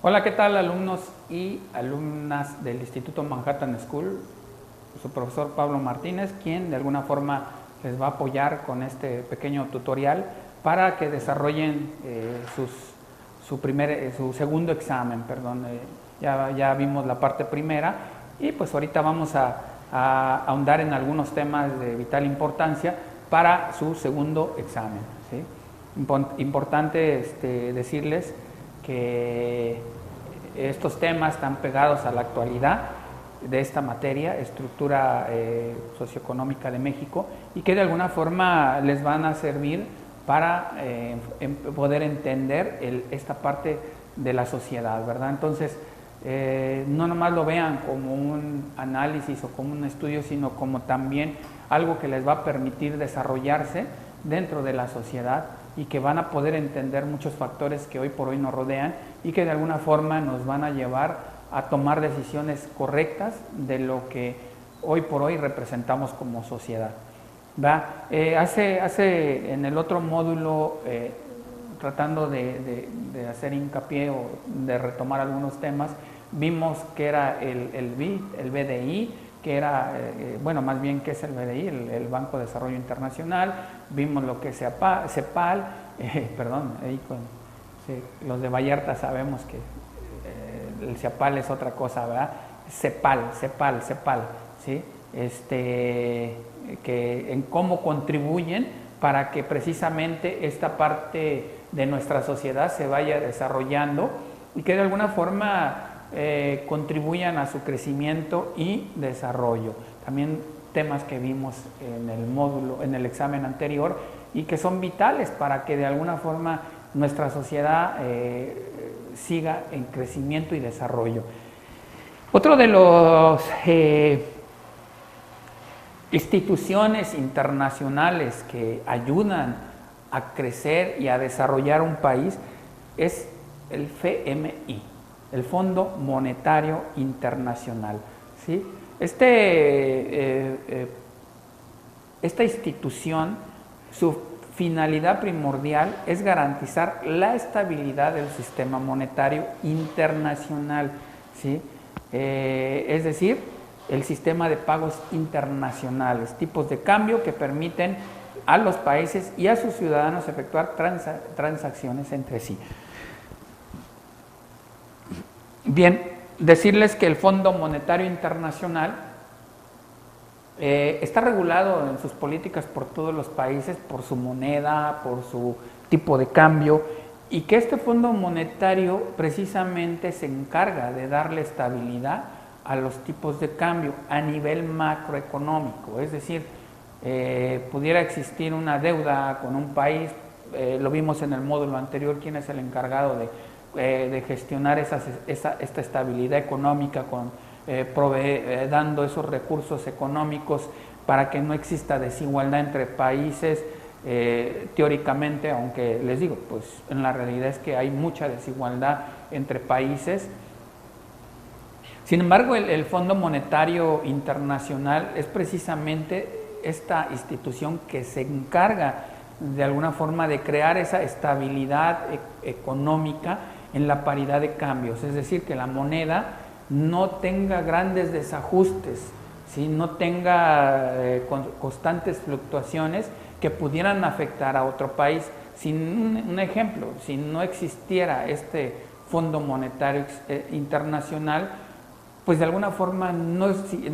Hola, ¿qué tal alumnos y alumnas del Instituto Manhattan School? Su profesor Pablo Martínez, quien de alguna forma les va a apoyar con este pequeño tutorial para que desarrollen su segundo examen, perdón. Ya vimos la parte primera y pues ahorita vamos a ahondar en algunos temas de vital importancia para su segundo examen, ¿sí? Importante decirles que estos temas están pegados a la actualidad de esta materia, estructura socioeconómica de México, y que de alguna forma les van a servir para poder entender esta parte de la sociedad, ¿verdad? Entonces, no nomás lo vean como un análisis o como un estudio, sino como también algo que les va a permitir desarrollarse dentro de la sociedad y que van a poder entender muchos factores que hoy por hoy nos rodean y que de alguna forma nos van a llevar a tomar decisiones correctas de lo que hoy por hoy representamos como sociedad. Hace en el otro módulo, tratando de hacer hincapié o de retomar algunos temas, vimos que era el BID, el BDI, que era, bueno, más bien que es el BDI, el Banco de Desarrollo Internacional. Vimos lo que es CEPAL, perdón, sí, los de Vallarta sabemos que el CEPAL es otra cosa, ¿verdad? CEPAL, ¿sí? Que en cómo contribuyen para que precisamente esta parte de nuestra sociedad se vaya desarrollando y que de alguna forma contribuyan a su crecimiento y desarrollo. También temas que vimos en el módulo, en el examen anterior, y que son vitales para que de alguna forma nuestra sociedad siga en crecimiento y desarrollo. Otro de los instituciones internacionales que ayudan a crecer y a desarrollar un país es el FMI, el Fondo Monetario Internacional, ¿sí? Esta institución, su finalidad primordial es garantizar la estabilidad del sistema monetario internacional, ¿sí? Es decir, el sistema de pagos internacionales, tipos de cambio que permiten a los países y a sus ciudadanos efectuar transacciones entre sí. Bien, decirles que el Fondo Monetario Internacional está regulado en sus políticas por todos los países, por su moneda, por su tipo de cambio, y que este Fondo Monetario precisamente se encarga de darle estabilidad a los tipos de cambio a nivel macroeconómico. Es decir, pudiera existir una deuda con un país, lo vimos en el módulo anterior, quién es el encargado de gestionar esta estabilidad económica dando esos recursos económicos para que no exista desigualdad entre países, teóricamente, aunque les digo, pues en la realidad es que hay mucha desigualdad entre países. Sin embargo, el Fondo Monetario Internacional es precisamente esta institución que se encarga de alguna forma de crear esa estabilidad económica en la paridad de cambios, es decir, que la moneda no tenga grandes desajustes, ¿sí? No tenga constantes fluctuaciones que pudieran afectar a otro país. Sin un ejemplo, si no existiera este Fondo Monetario Internacional, pues de alguna forma no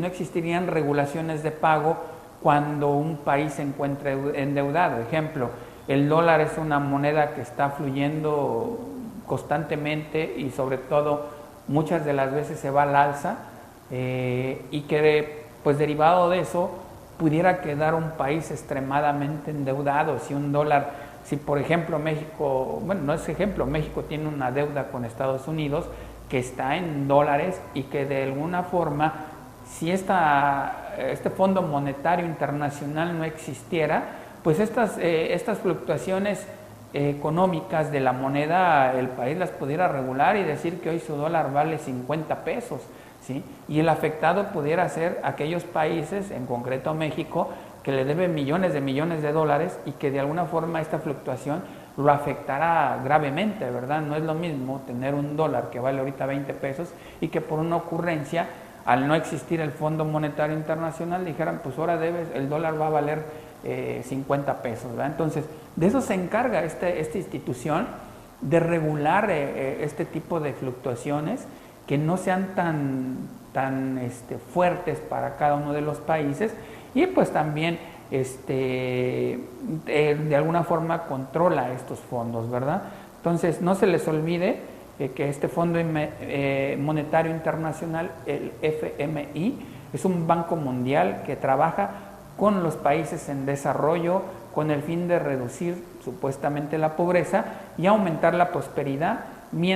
existirían regulaciones de pago cuando un país se encuentra endeudado. Ejemplo, el dólar es una moneda que está fluyendo constantemente y sobre todo muchas de las veces se va al alza, y que pues derivado de eso pudiera quedar un país extremadamente endeudado. Si por ejemplo México, bueno, no es ejemplo, México tiene una deuda con Estados Unidos que está en dólares y que de alguna forma, si este Fondo Monetario Internacional no existiera, pues estas fluctuaciones económicas de la moneda, el país las pudiera regular y decir que hoy su dólar vale 50 pesos, ¿sí? Y el afectado pudiera ser aquellos países, en concreto México, que le deben millones de dólares y que de alguna forma esta fluctuación lo afectará gravemente, ¿verdad? No es lo mismo tener un dólar que vale ahorita 20 pesos y que por una ocurrencia, al no existir el Fondo Monetario Internacional, dijeran, pues ahora el dólar va a valer 50 pesos, ¿verdad? Entonces, de eso se encarga esta institución, de regular este tipo de fluctuaciones que no sean tan fuertes para cada uno de los países, y pues también de alguna forma controla estos fondos, ¿verdad? Entonces, no se les olvide que este Fondo Monetario Internacional, el FMI, es un banco mundial que trabaja con los países en desarrollo con el fin de reducir supuestamente la pobreza y aumentar la prosperidad, y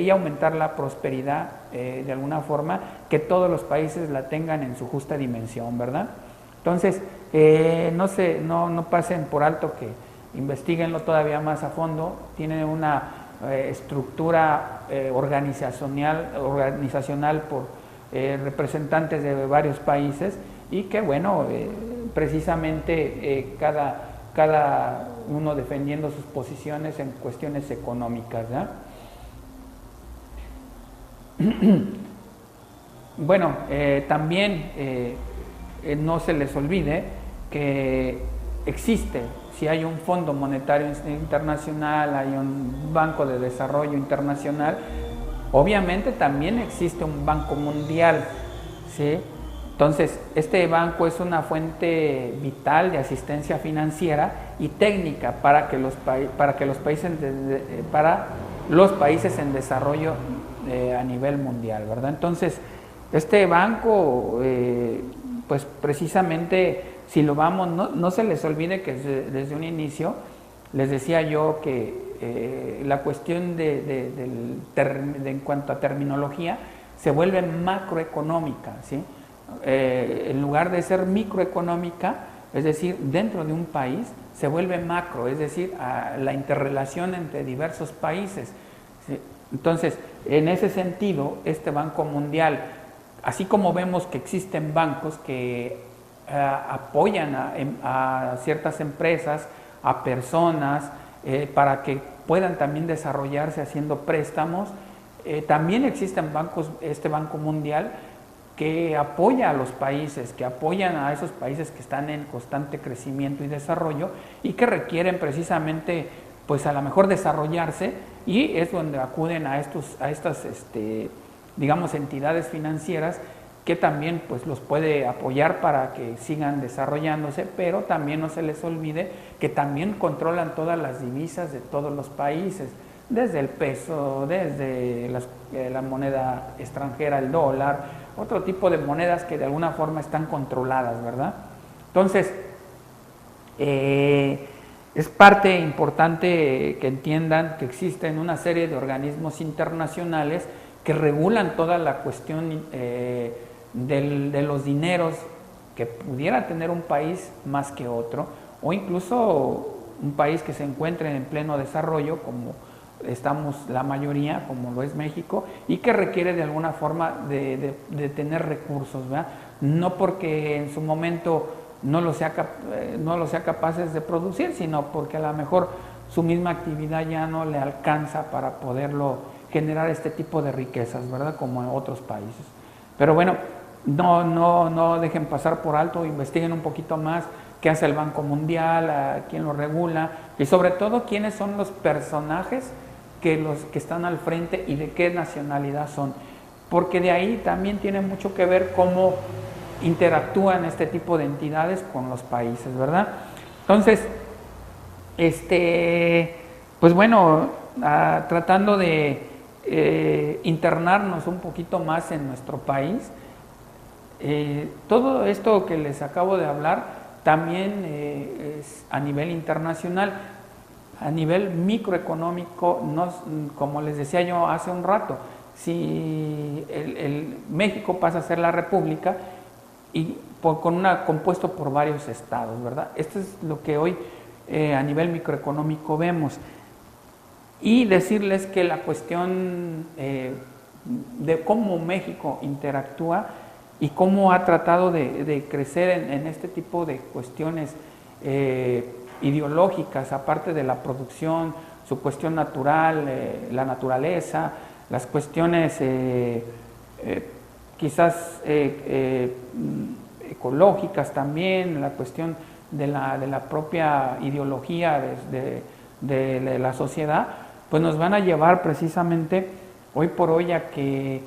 aumentar la prosperidad de alguna forma, que todos los países la tengan en su justa dimensión, ¿verdad? Entonces, no pasen por alto, que investiguenlo todavía más a fondo. Tiene una estructura organizacional por representantes de varios países, y que bueno, precisamente cada uno defendiendo sus posiciones en cuestiones económicas, ¿verdad? Bueno, también no se les olvide que existe, si hay un Fondo Monetario Internacional, hay un Banco de Desarrollo Internacional, obviamente también existe un Banco Mundial, ¿sí? Entonces, este banco es una fuente vital de asistencia financiera y técnica para los países en desarrollo a nivel mundial, ¿verdad? Entonces, este banco, pues precisamente, si lo vamos, no se les olvide que desde un inicio les decía yo que la cuestión en cuanto a terminología se vuelve macroeconómica, ¿sí? En lugar de ser microeconómica, es decir, dentro de un país, se vuelve macro, es decir, la interrelación entre diversos países, ¿sí? Entonces, en ese sentido, este Banco Mundial, así como vemos que existen bancos que apoyan a ciertas empresas, a personas, para que puedan también desarrollarse haciendo préstamos, también existen este Banco Mundial que apoya a los países, que apoyan a esos países que están en constante crecimiento y desarrollo, y que requieren precisamente, pues a lo mejor desarrollarse, y es donde acuden a estas digamos, entidades financieras, que también pues los puede apoyar para que sigan desarrollándose, pero también no se les olvide que también controlan todas las divisas de todos los países, desde el peso, desde la moneda extranjera, el dólar, otro tipo de monedas que de alguna forma están controladas, ¿verdad? Entonces, es parte importante que entiendan que existen una serie de organismos internacionales que regulan toda la cuestión de los dineros que pudiera tener un país más que otro, o incluso un país que se encuentre en pleno desarrollo, como estamos la mayoría, como lo es México, y que requiere de alguna forma de tener recursos, ¿verdad? No porque en su momento no lo sea capaces de producir, sino porque a lo mejor su misma actividad ya no le alcanza para poderlo generar este tipo de riquezas, ¿verdad? Como en otros países. Pero bueno, no dejen pasar por alto, investiguen un poquito más qué hace el Banco Mundial, quién lo regula, y sobre todo quiénes son los personajes que están al frente y de qué nacionalidad son, porque de ahí también tiene mucho que ver cómo interactúan este tipo de entidades con los países, ¿verdad? Entonces, pues bueno, tratando de internarnos un poquito más en nuestro país, todo esto que les acabo de hablar también es a nivel internacional. A nivel microeconómico, como les decía yo hace un rato, si México pasa a ser la república y compuesto por varios estados, ¿verdad? Esto es lo que hoy a nivel microeconómico vemos. Y decirles que la cuestión de cómo México interactúa y cómo ha tratado de crecer en este tipo de cuestiones ideológicas, aparte de la producción, su cuestión natural, la naturaleza, las cuestiones quizás ecológicas también, la cuestión de la propia ideología de la sociedad, pues nos van a llevar precisamente hoy por hoy a que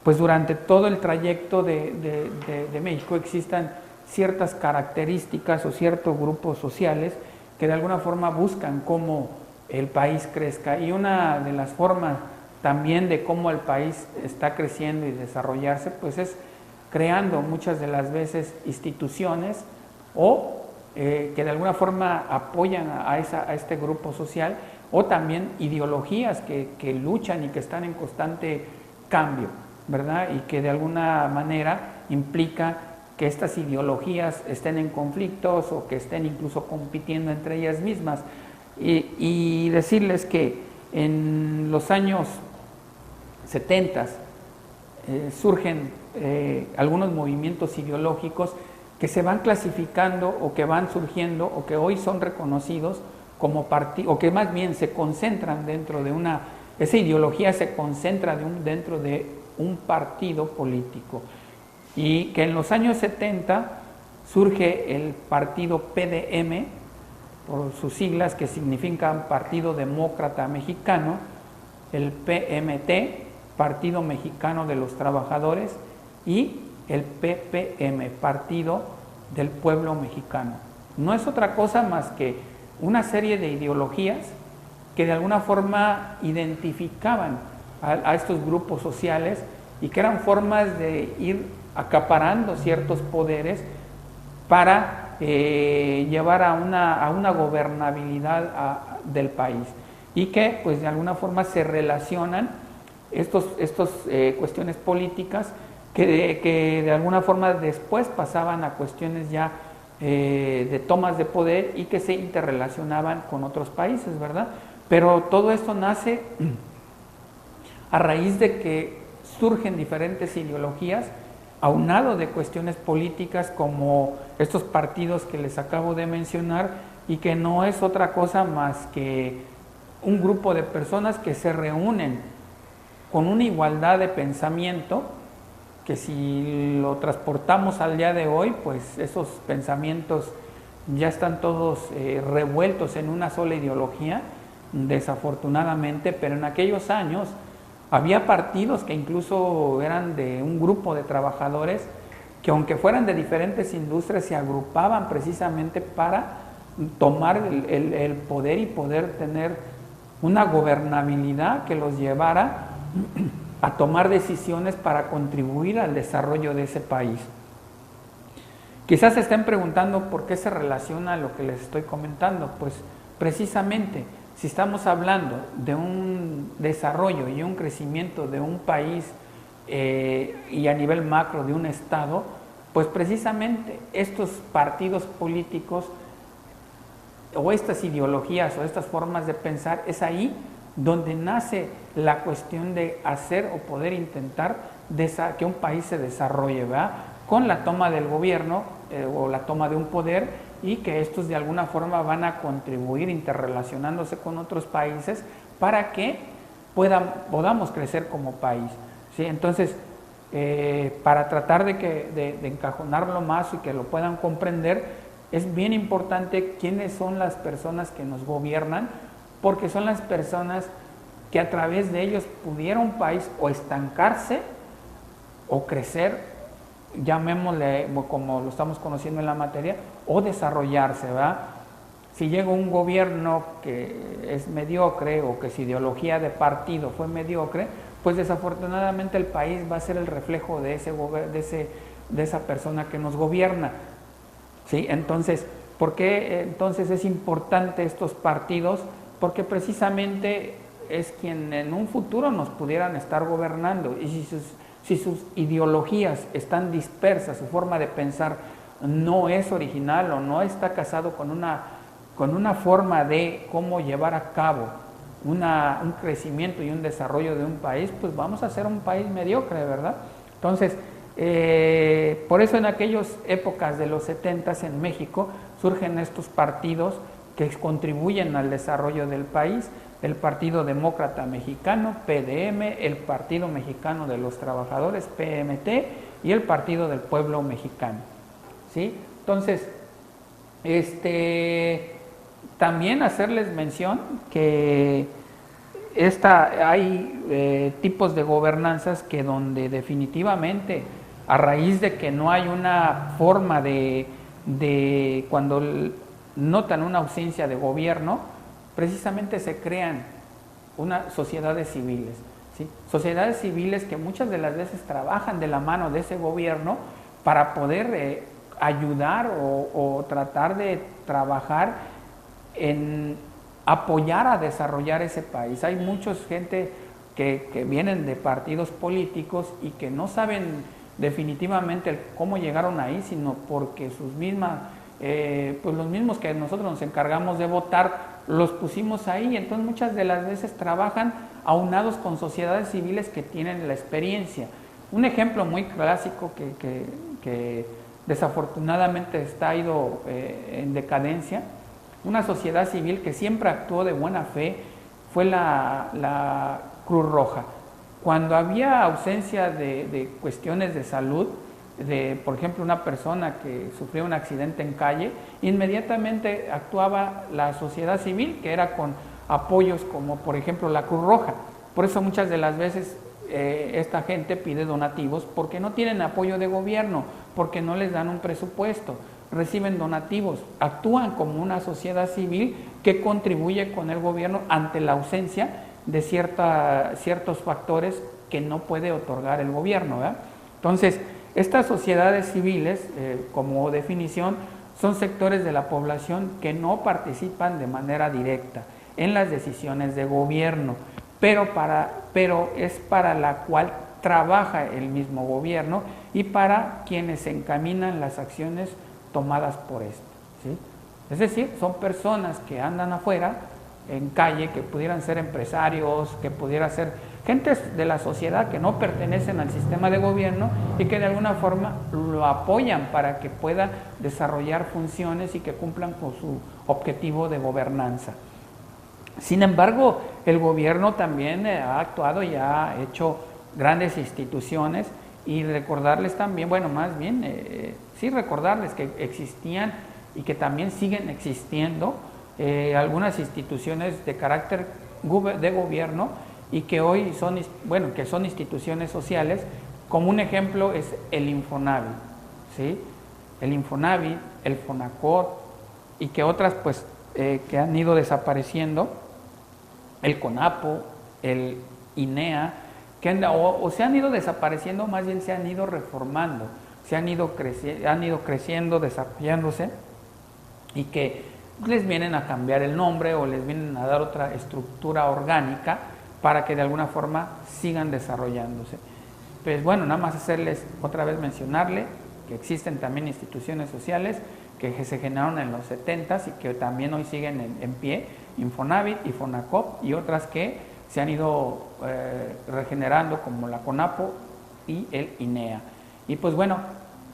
pues durante todo el trayecto de México existan ciertas características o ciertos grupos sociales que de alguna forma buscan cómo el país crezca, y una de las formas también de cómo el país está creciendo y desarrollarse pues es creando muchas de las veces instituciones o que de alguna forma apoyan a este grupo social, o también ideologías que luchan y que están en constante cambio, ¿verdad? Y que de alguna manera implica que estas ideologías estén en conflictos o que estén incluso compitiendo entre ellas mismas. Y decirles que en los años 70 surgen algunos movimientos ideológicos que se van clasificando o que van surgiendo o que hoy son reconocidos como partido, o que más bien se concentran dentro de esa ideología se concentra dentro de un partido político, y que en los años 70 surge el partido PDM, por sus siglas que significan Partido Demócrata Mexicano, el PMT, Partido Mexicano de los Trabajadores, y el PPM, Partido del Pueblo Mexicano. No es otra cosa más que una serie de ideologías que de alguna forma identificaban a estos grupos sociales y que eran formas de ir acaparando ciertos poderes para llevar a una gobernabilidad del país, y que pues de alguna forma se relacionan estos cuestiones políticas que de alguna forma después pasaban a cuestiones ya de tomas de poder y que se interrelacionaban con otros países, ¿verdad? Pero todo esto nace a raíz de que surgen diferentes ideologías, aunado de cuestiones políticas como estos partidos que les acabo de mencionar, y que no es otra cosa más que un grupo de personas que se reúnen con una igualdad de pensamiento, que si lo transportamos al día de hoy, pues esos pensamientos ya están todos revueltos en una sola ideología, desafortunadamente, pero en aquellos años había partidos que incluso eran de un grupo de trabajadores que, aunque fueran de diferentes industrias, se agrupaban precisamente para tomar el poder y poder tener una gobernabilidad que los llevara a tomar decisiones para contribuir al desarrollo de ese país. Quizás se estén preguntando por qué se relaciona lo que les estoy comentando. Pues precisamente, si estamos hablando de un desarrollo y un crecimiento de un país y a nivel macro de un estado, pues precisamente estos partidos políticos o estas ideologías o estas formas de pensar, es ahí donde nace la cuestión de hacer o poder intentar que un país se desarrolle, ¿verdad? Con la toma del gobierno o la toma de un poder, y que estos de alguna forma van a contribuir interrelacionándose con otros países para que podamos crecer como país, ¿sí? Entonces, para tratar de encajonarlo más y que lo puedan comprender, es bien importante quiénes son las personas que nos gobiernan, porque son las personas que a través de ellos pudiera un país o estancarse o crecer, llamémosle como lo estamos conociendo en la materia, o desarrollarse, ¿verdad? Si llega un gobierno que es mediocre o que su ideología de partido fue mediocre, pues desafortunadamente el país va a ser el reflejo de esa persona que nos gobierna, ¿sí? Entonces, ¿por qué entonces es importante estos partidos? Porque precisamente es quien en un futuro nos pudieran estar gobernando, y si sus ideologías están dispersas, su forma de pensar no es original o no está casado con una forma de cómo llevar a cabo un crecimiento y un desarrollo de un país, pues vamos a ser un país mediocre, ¿verdad? Entonces, por eso en aquellas épocas de los 70s en México surgen estos partidos que contribuyen al desarrollo del país: el Partido Demócrata Mexicano, PDM, el Partido Mexicano de los Trabajadores, PMT, y el Partido del Pueblo Mexicano, ¿sí? Entonces, también hacerles mención que hay tipos de gobernanzas que donde definitivamente, a raíz de que no hay una forma de cuando notan una ausencia de gobierno, precisamente se crean unas sociedades civiles, ¿sí? Sociedades civiles que muchas de las veces trabajan de la mano de ese gobierno para poder ayudar o tratar de trabajar en apoyar a desarrollar ese país. Hay mucha gente que vienen de partidos políticos y que no saben definitivamente cómo llegaron ahí, sino porque sus mismas, pues los mismos que nosotros nos encargamos de votar, los pusimos ahí. Entonces muchas de las veces trabajan aunados con sociedades civiles que tienen la experiencia. Un ejemplo muy clásico que desafortunadamente está ido en decadencia, una sociedad civil que siempre actuó de buena fe, fue la Cruz Roja. Cuando había ausencia de cuestiones de salud, por ejemplo, una persona que sufrió un accidente en calle, inmediatamente actuaba la sociedad civil, que era con apoyos como por ejemplo la Cruz Roja. Por eso muchas de las veces esta gente pide donativos, porque no tienen apoyo de gobierno, porque no les dan un presupuesto, reciben donativos, actúan como una sociedad civil que contribuye con el gobierno ante la ausencia de ciertos factores que no puede otorgar el gobierno, ¿verdad? Entonces, estas sociedades civiles, como definición, son sectores de la población que no participan de manera directa en las decisiones de gobierno, pero es para la cual trabaja el mismo gobierno y para quienes encaminan las acciones tomadas por esto, ¿sí? Es decir, son personas que andan afuera, en calle, que pudieran ser empresarios, que pudieran ser gentes de la sociedad que no pertenecen al sistema de gobierno y que de alguna forma lo apoyan para que pueda desarrollar funciones y que cumplan con su objetivo de gobernanza. Sin embargo, el gobierno también ha actuado y ha hecho grandes instituciones, y recordarles también, bueno, más bien, sí recordarles que existían y que también siguen existiendo algunas instituciones de carácter de gobierno y que hoy son, bueno, que son instituciones sociales. Como un ejemplo es el Infonavit, ¿sí? El Infonavit, el Fonacot y que otras pues que han ido desapareciendo, el CONAPO, el INEA, que o se han ido desapareciendo, más bien se han ido reformando, han ido creciendo, desarrollándose, y que les vienen a cambiar el nombre o les vienen a dar otra estructura orgánica para que de alguna forma sigan desarrollándose. Pues bueno, nada más hacerles otra vez mencionarle que existen también instituciones sociales que se generaron en los 70s y que también hoy siguen en pie: Infonavit y Fonacop, y otras que se han ido regenerando, como la CONAPO y el INEA. Y pues bueno,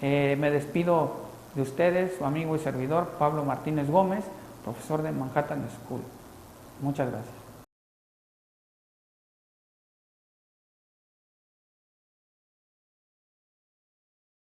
me despido de ustedes, su amigo y servidor Pablo Martínez Gómez, profesor de Manhattan School. Muchas gracias.